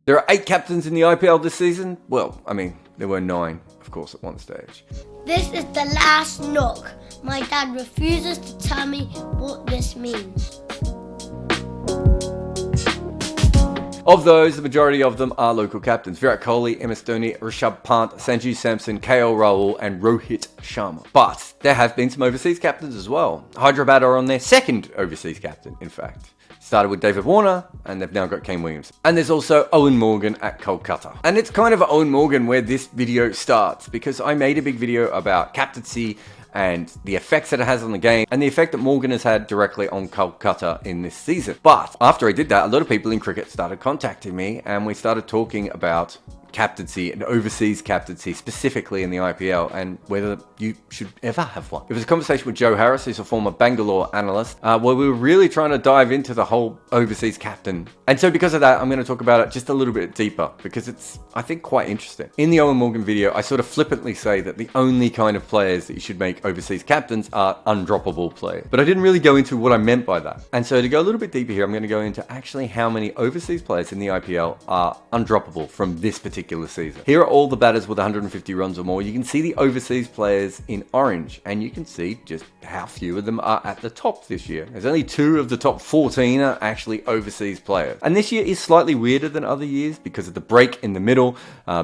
There are 8 captains in the IPL this season. Well, I mean, there were 9, of course, at one stage. This is the last knock. My dad refuses to tell me what this means. Of those, the majority of them are local captains. Virat Kohli, MS Dhoni, Rishabh Pant, Sanju Samson, KL Rahul and Rohit Sharma. But there have been some overseas captains as well. Hyderabad are on their second overseas captain, in fact. Started with David Warner, and they've now got Kane Williams. And there's also Owen Morgan at Kolkata. And it's kind of Owen Morgan where this video starts, because I made a big video about captaincy and the effects that it has on the game, and the effect that Morgan has had directly on Kolkata in this season. But after I did that, a lot of people in cricket started contacting me, and we started talking about captaincy and overseas captaincy, specifically in the IPL, and whether you should ever have one. It was a conversation with Joe Harris, who's a former Bangalore analyst, where we were really trying to dive into the whole overseas captain. And so because of that, I'm going to talk about it just a little bit deeper, because it's, I think, quite interesting. In the Owen Morgan video, I sort of flippantly say that the only kind of players that you should make overseas captains are undroppable players. But I didn't really go into what I meant by that. And so to go a little bit deeper here, I'm going to go into actually how many overseas players in the IPL are undroppable from this particular season. Here are all the batters with 150 runs or more. You can see the overseas players in orange, and you can see just how few of them are at the top this year. There's only 2 of the top 14 are actually overseas players. And this year is slightly weirder than other years because of the break in the middle,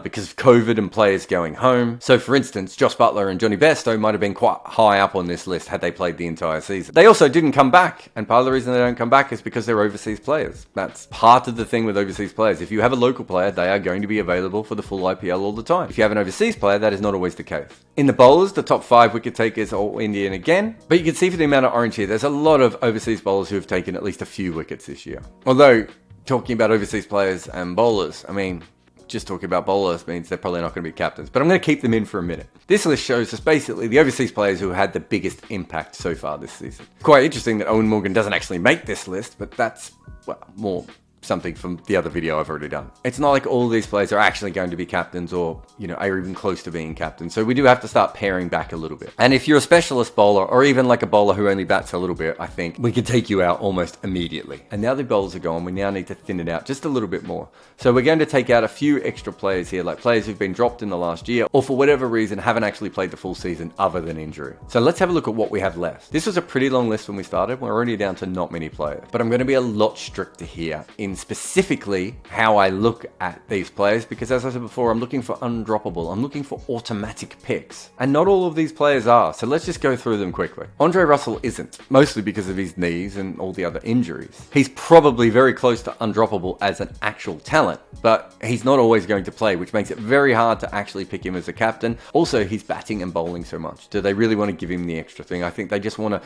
because of COVID and players going home. So for instance, Josh Buttler and Johnny Bairstow might have been quite high up on this list had they played the entire season. They also didn't come back, and part of the reason they don't come back is because they're overseas players. That's part of the thing with overseas players. If you have a local player, they are going to be available for the full IPL all the time. If you have an overseas player, that is not always the case. In the bowlers, the top 5 wicket takers are all Indian again, but you can see for the amount of orange here, there's a lot of overseas bowlers who have taken at least a few wickets this year. Although, talking about overseas players and bowlers, I mean, just talking about bowlers means they're probably not going to be captains, but I'm going to keep them in for a minute. This list shows us basically the overseas players who had the biggest impact so far this season. Quite interesting that Owen Morgan doesn't actually make this list, but that's, well, more something from the other video I've already done. It's not like all these players are actually going to be captains or, are even close to being captains. So we do have to start paring back a little bit. And if you're a specialist bowler or even like a bowler who only bats a little bit, I think we can take you out almost immediately. And now the bowlers are gone, we now need to thin it out just a little bit more. So we're going to take out a few extra players here, like players who've been dropped in the last year or for whatever reason haven't actually played the full season other than injury. So let's have a look at what we have left. This was a pretty long list when we started. We're already down to not many players, but I'm going to be a lot stricter here in specifically how I look at these players, because as I said before, I'm looking for undroppable. I'm looking for automatic picks, and not all of these players are. So let's just go through them quickly. Andre Russell isn't, mostly because of his knees and all the other injuries. He's probably very close to undroppable as an actual talent, but he's not always going to play, which makes it very hard to actually pick him as a captain. Also, he's batting and bowling so much. Do they really want to give him the extra thing? I think they just want to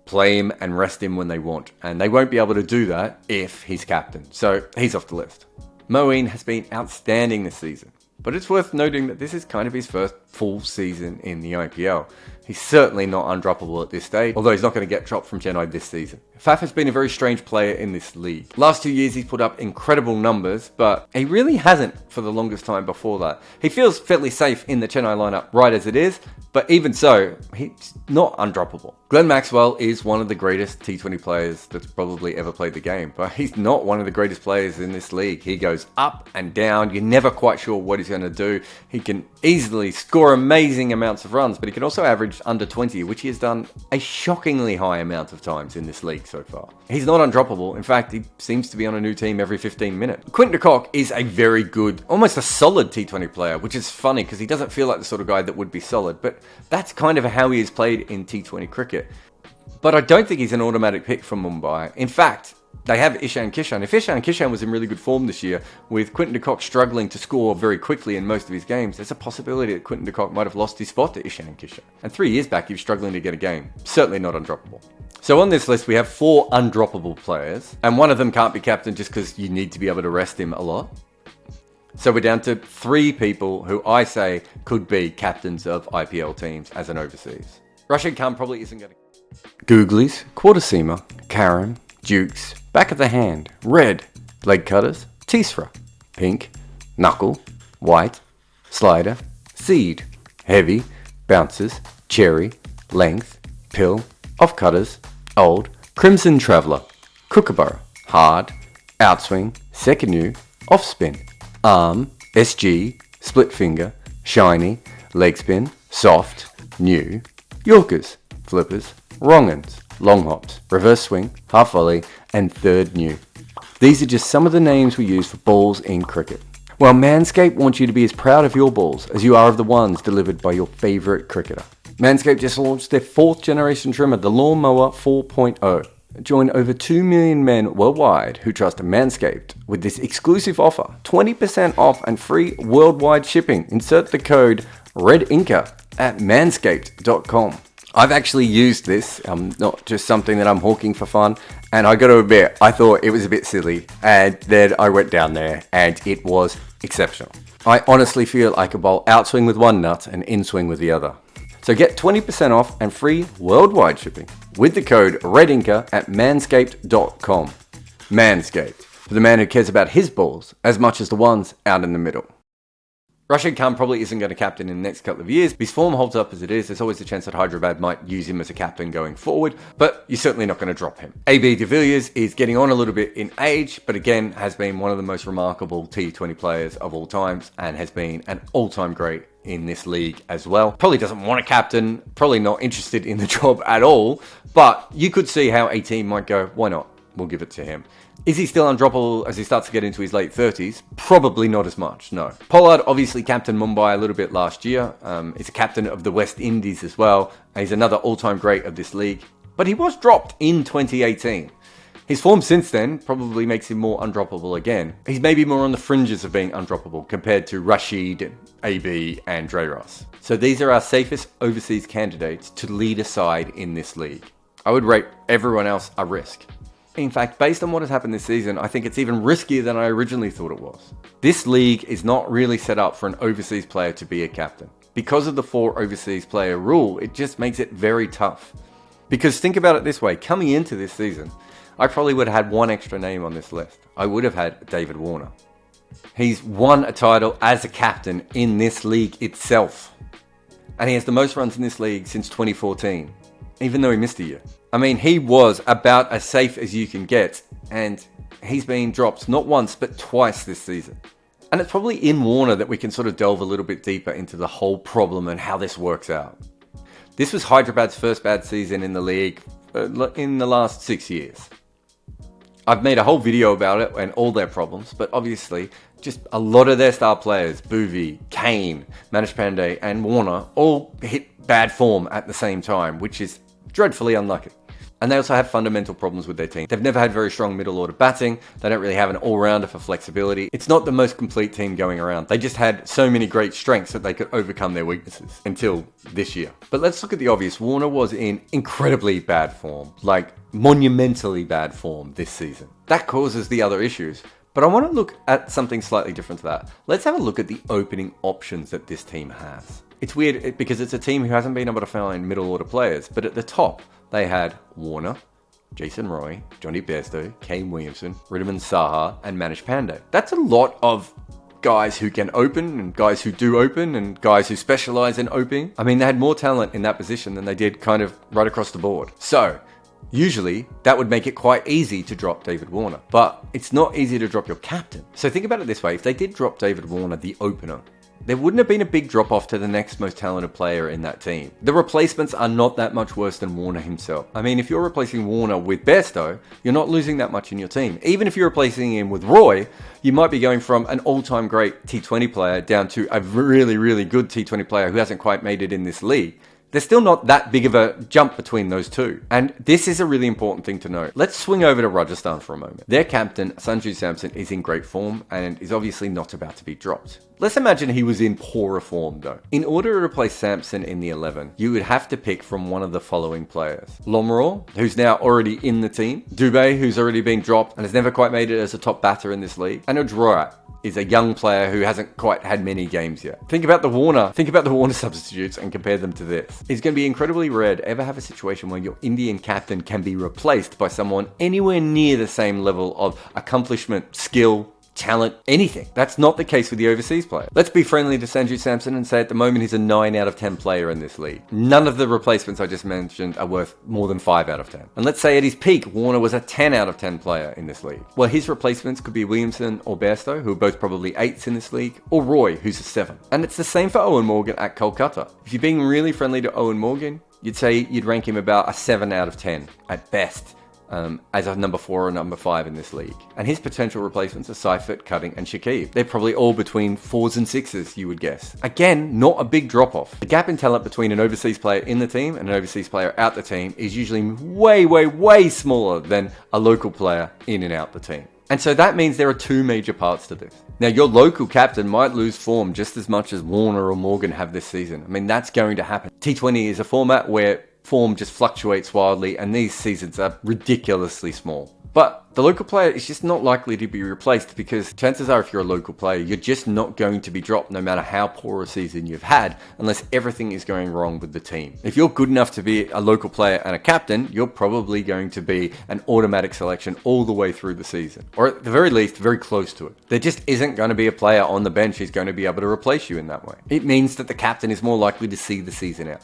play him and rest him when they want, and they won't be able to do that if he's captain. So he's off the list. Moeen has been outstanding this season, but it's worth noting that this is kind of his first full season in the IPL. He's certainly not undroppable at this stage, although he's not going to get dropped from Chennai this season. Faf has been a very strange player in this league. Last 2 years he's put up incredible numbers, but he really hasn't for the longest time before that. He feels fairly safe in the Chennai lineup right as it is, but even so, he's not undroppable. Glenn Maxwell is one of the greatest T20 players that's probably ever played the game, but he's not one of the greatest players in this league. He goes up and down. You're never quite sure what he's going to do. He can easily score amazing amounts of runs, but he can also average under 20, which he has done a shockingly high amount of times in this league so far. He's not undroppable. In fact, he seems to be on a new team every 15 minutes. Quinton de Kock is a very good, almost a solid T20 player, which is funny because he doesn't feel like the sort of guy that would be solid, but that's kind of how he is played in T20 cricket. But I don't think he's an automatic pick from Mumbai. In fact, they have Ishan Kishan. If Ishan Kishan was in really good form this year, with Quinton de Kock struggling to score very quickly in most of his games, there's a possibility that Quinton de Kock might have lost his spot to Ishan Kishan. And 3 years back, he was struggling to get a game. Certainly not undroppable. So on this list, we have 4 undroppable players, and one of them can't be captain just because you need to be able to rest him a lot. So we're down to 3 people who I say could be captains of IPL teams as an overseas. Rashid Khan probably isn't going to... Googlies, quarter seamer, Karam, Dukes, back of the hand, red, leg cutters, Teesra, pink, knuckle, white, slider, seed, heavy, bouncers, cherry, length, pill, off cutters, old, crimson traveller, kookaburra, hard, outswing, second new, off spin, Arm, SG, split finger, shiny, leg spin, soft, new, Yorkers, flippers, wrong uns, long hops, reverse swing, half volley, and third new. These are just some of the names we use for balls in cricket. Well, Manscaped wants you to be as proud of your balls as you are of the ones delivered by your favourite cricketer. Manscaped just launched their 4th generation trimmer, the Lawnmower 4.0. Join over 2 million men worldwide who trust Manscaped with this exclusive offer, 20% off and free worldwide shipping. Insert the code REDINKA at manscaped.com. I've actually used this, not just something that I'm hawking for fun, and I got to admit, I thought it was a bit silly, and then I went down there, and it was exceptional. I honestly feel I could bowl outswing with one nut and inswing with the other. So get 20% off and free worldwide shipping with the code REDINKA at manscaped.com. Manscaped, for the man who cares about his balls as much as the ones out in the middle. Rashid Khan probably isn't going to captain in the next couple of years. His form holds up as it is. There's always a chance that Hyderabad might use him as a captain going forward, but you're certainly not going to drop him. AB de Villiers is getting on a little bit in age, but again has been one of the most remarkable T20 players of all times and has been an all-time great in this league as well. Probably doesn't want a captain, probably not interested in the job at all, but you could see how a team might go, why not? We'll give it to him. Is he still undroppable as he starts to get into his late 30s? Probably not as much, no. Pollard obviously captained Mumbai a little bit last year. He's a captain of the West Indies as well. He's another all-time great of this league. But he was dropped in 2018. His form since then probably makes him more undroppable again. He's maybe more on the fringes of being undroppable compared to Rashid, AB, and Dre Ross. So these are our safest overseas candidates to lead a side in this league. I would rate everyone else a risk. In fact, based on what has happened this season, I think it's even riskier than I originally thought it was. This league is not really set up for an overseas player to be a captain. Because of the 4 overseas player rule, it just makes it very tough. Because think about it this way, coming into this season, I probably would have had one extra name on this list. I would have had David Warner. He's won a title as a captain in this league itself. And he has the most runs in this league since 2014, even though he missed a year. I mean, he was about as safe as you can get, and he's been dropped not once, but twice this season. And it's probably in Warner that we can sort of delve a little bit deeper into the whole problem and how this works out. This was Hyderabad's first bad season in the league in the last 6 years. I've made a whole video about it and all their problems, but obviously just a lot of their star players, Bhuvi, Kane, Manish Pandey, and Warner, all hit bad form at the same time, which is dreadfully unlucky. And they also have fundamental problems with their team. They've never had very strong middle order batting. They don't really have an all-rounder for flexibility. It's not the most complete team going around. They just had so many great strengths that they could overcome their weaknesses until this year. But let's look at the obvious. Warner was in incredibly bad form, like monumentally bad form this season. That causes the other issues. But I want to look at something slightly different to that. Let's have a look at the opening options that this team has. It's weird because it's a team who hasn't been able to find middle order players, but at the top, they had Warner, Jason Roy, Johnny Bairstow, Kane Williamson, Riddiman Saha, and Manish Pandey. That's a lot of guys who can open, and guys who do open, and guys who specialize in opening. I mean, they had more talent in that position than they did kind of right across the board. So, usually, that would make it quite easy to drop David Warner, but it's not easy to drop your captain. So think about it this way, if they did drop David Warner, the opener, there wouldn't have been a big drop off to the next most talented player in that team. The replacements are not that much worse than Warner himself. I mean, if you're replacing Warner with Bairstow, you're not losing that much in your team. Even if you're replacing him with Roy, you might be going from an all-time great T20 player down to a really, really good T20 player who hasn't quite made it in this league. There's still not that big of a jump between those two. And this is a really important thing to note. Let's swing over to Rajasthan for a moment. Their captain, Sanju Samson, is in great form and is obviously not about to be dropped. Let's imagine he was in poorer form though. In order to replace Samson in the 11, you would have to pick from one of the following players. Lomror, who's now already in the team. Dubé, who's already been dropped and has never quite made it as a top batter in this league. And Jarrod is a young player who hasn't quite had many games yet. Think about the Warner substitutes and compare them to this. It's going to be incredibly rare to ever have a situation where your Indian captain can be replaced by someone anywhere near the same level of accomplishment, skill, talent, anything. That's not the case with the overseas player. Let's be friendly to Sanju Samson and say at the moment he's a 9 out of 10 player in this league. None of the replacements I just mentioned are worth more than 5 out of 10. And let's say at his peak, Warner was a 10 out of 10 player in this league. Well, his replacements could be Williamson or Bairstow, who are both probably 8s in this league, or Roy, who's a 7. And it's the same for Owen Morgan at Kolkata. If you're being really friendly to Owen Morgan, you'd say you'd rank him about a 7 out of 10 at best. As a number 4 or number 5 in this league. And his potential replacements are Seifert, Cutting, and Shakib. They're probably all between 4s and 6s, you would guess. Again, not a big drop-off. The gap in talent between an overseas player in the team and an overseas player out the team is usually way smaller than a local player in and out the team. And so that means there are 2 major parts to this. Now, your local captain might lose form just as much as Warner or Morgan have this season. I mean, that's going to happen. T20 is a format where form just fluctuates wildly, and these seasons are ridiculously small. But the local player is just not likely to be replaced because chances are if you're a local player, you're just not going to be dropped no matter how poor a season you've had unless everything is going wrong with the team. If you're good enough to be a local player and a captain, you're probably going to be an automatic selection all the way through the season. Or at the very least, very close to it. There just isn't going to be a player on the bench who's going to be able to replace you in that way. It means that the captain is more likely to see the season out.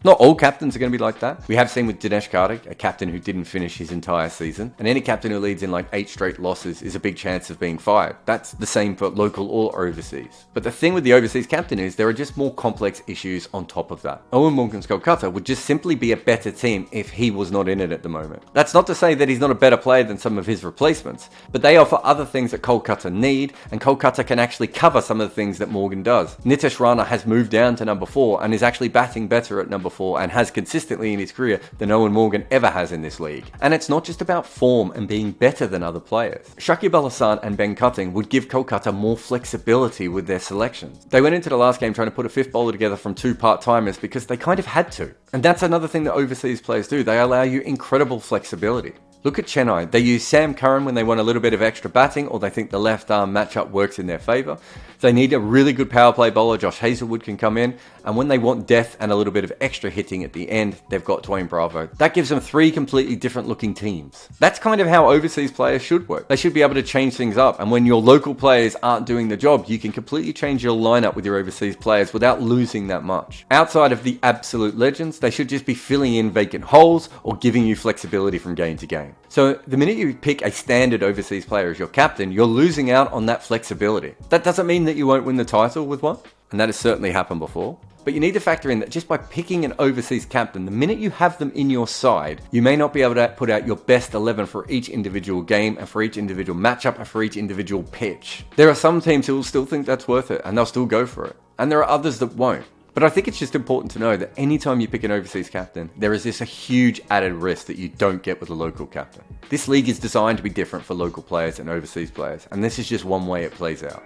Not all captains are going to be like that. We have seen with Dinesh Karthik, a captain who didn't finish his entire season. And any captain who leads in like 8 straight losses is a big chance of being fired. That's the same for local or overseas. But the thing with the overseas captain is there are just more complex issues on top of that. Owen Morgan's Kolkata would just simply be a better team if he was not in it at the moment. That's not to say that he's not a better player than some of his replacements, but they offer other things that Kolkata need, and Kolkata can actually cover some of the things that Morgan does. Nitesh Rana has moved down to number 4 and is actually batting better at number 4 and has consistently in his career than Owen Morgan ever has in this league. And it's not just about form and being better than other players. Shakib Al Hassan and Ben Cutting would give Kolkata more flexibility with their selections. They went into the last game trying to put a 5th bowler together from 2 part-timers because they kind of had to. And that's another thing that overseas players do. They allow you incredible flexibility. Look at Chennai. They use Sam Curran when they want a little bit of extra batting or they think the left arm matchup works in their favour. If they need a really good power play bowler, Josh Hazlewood can come in. And when they want depth and a little bit of extra hitting at the end, they've got Dwayne Bravo. That gives them 3 completely different looking teams. That's kind of how overseas players should work. They should be able to change things up. And when your local players aren't doing the job, you can completely change your lineup with your overseas players without losing that much. Outside of the absolute legends, they should just be filling in vacant holes or giving you flexibility from game to game. So the minute you pick a standard overseas player as your captain, you're losing out on that flexibility. That doesn't mean that you won't win the title with one, and that has certainly happened before. But you need to factor in that just by picking an overseas captain, the minute you have them in your side, you may not be able to put out your best 11 for each individual game and for each individual matchup and for each individual pitch. There are some teams who will still think that's worth it and they'll still go for it. And there are others that won't. But I think it's just important to know that anytime you pick an overseas captain, there is this a huge added risk that you don't get with a local captain. This league is designed to be different for local players and overseas players, and this is just one way it plays out.